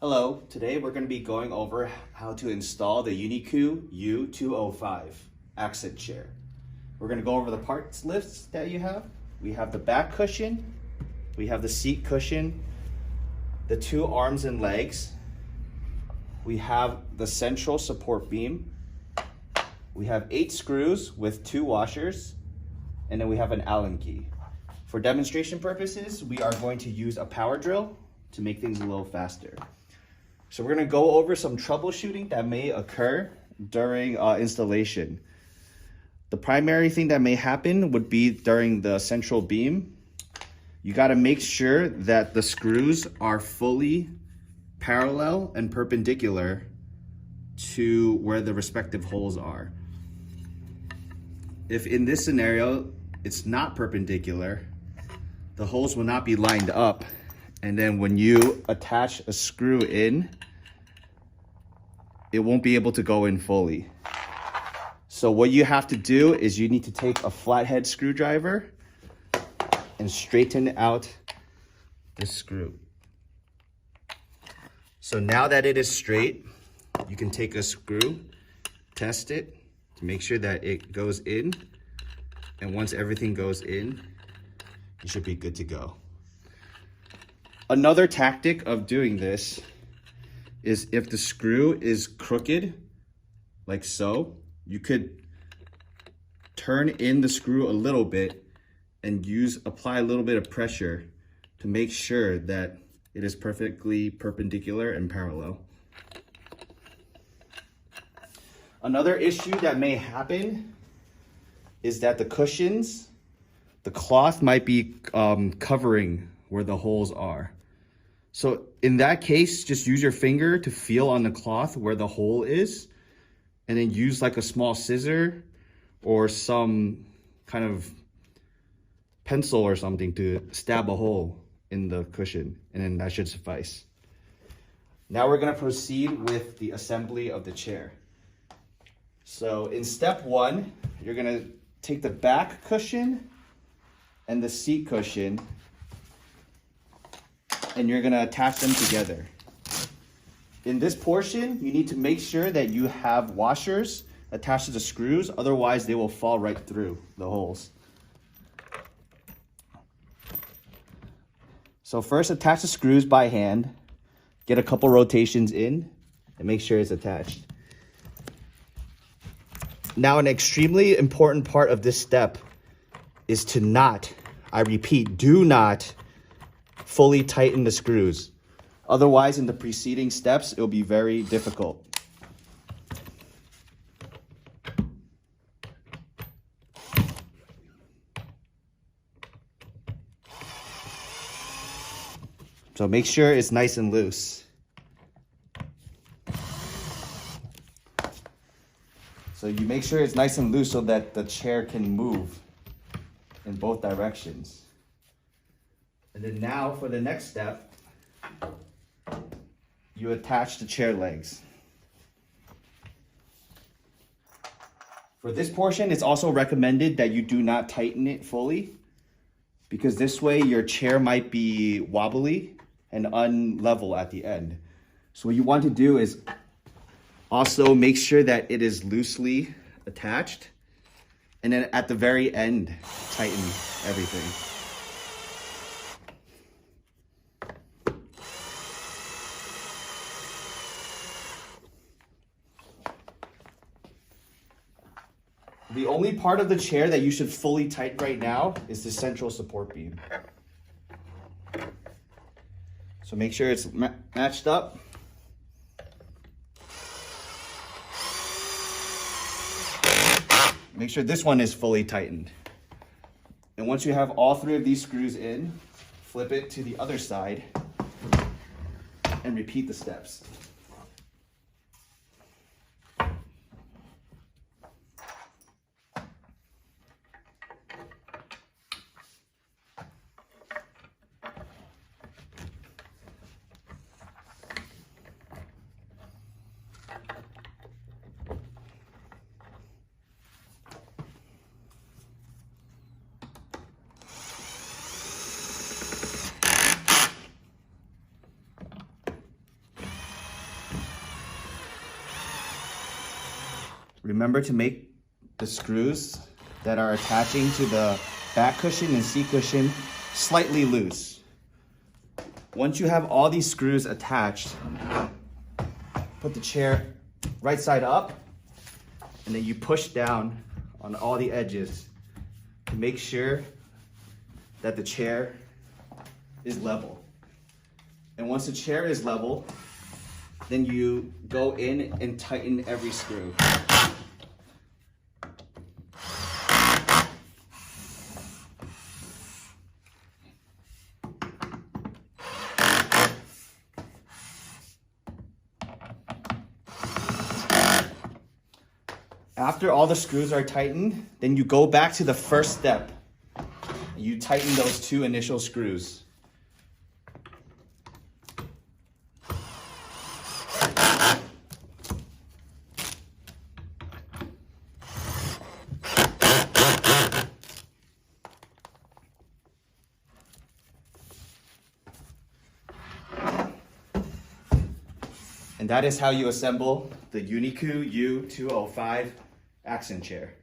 Hello, today we're going to be going over how to install the Unicoo U205 accent chair. We're going to go over the parts lists that you have. We have the back cushion, we have the seat cushion, the two arms and legs, we have the central support beam, we have 8 screws with 2 washers, and then we have an Allen key. For demonstration purposes, we are going to use a power drill to make things a little faster. So we're going to go over some troubleshooting that may occur during installation. The primary thing that may happen would be during the central beam. You got to make sure that the screws are fully parallel and perpendicular to where the respective holes are. If in this scenario it's not perpendicular, the holes will not be lined up. And then when you attach a screw in, it won't be able to go in fully. So what you have to do is you need to take a flathead screwdriver and straighten out the screw. So now that it is straight, you can take a screw, test it to make sure that it goes in. And once everything goes in, you should be good to go. Another tactic of doing this is if the screw is crooked, like so, you could turn in the screw a little bit and apply a little bit of pressure to make sure that it is perfectly perpendicular and parallel. Another issue that may happen is that the cushions, the cloth might be covering where the holes are. So in that case, just use your finger to feel on the cloth where the hole is, and then use like a small scissor or some kind of pencil or something to stab a hole in the cushion, and then that should suffice. Now we're going to proceed with the assembly of the chair. So in step 1, you're going to take the back cushion and the seat cushion, and you're going to attach them together. In this portion, you need to make sure that you have washers attached to the screws, otherwise they will fall right through the holes. So first, attach the screws by hand, get a couple rotations in, and make sure it's attached. Now, an extremely important part of this step is to not, I repeat, do not fully tighten the screws. Otherwise, in the preceding steps, it will be very difficult. So make sure it's nice and loose. So you make sure it's nice and loose so that the chair can move in both directions. And then now for the next step, you attach the chair legs. For this portion, it's also recommended that you do not tighten it fully, because this way your chair might be wobbly and unlevel at the end. So what you want to do is also make sure that it is loosely attached, and then at the very end, tighten everything. The only part of the chair that you should fully tighten right now is the central support beam. So make sure it's matched up. Make sure this one is fully tightened. And once you have all 3 of these screws in, flip it to the other side and repeat the steps. Remember to make the screws that are attaching to the back cushion and seat cushion slightly loose. Once you have all these screws attached, put the chair right side up, and then you push down on all the edges to make sure that the chair is level. And once the chair is level, then you go in and tighten every screw. After all the screws are tightened, then you go back to the first step. You tighten those 2 initial screws. And that is how you assemble the Unicoo U205 accent chair.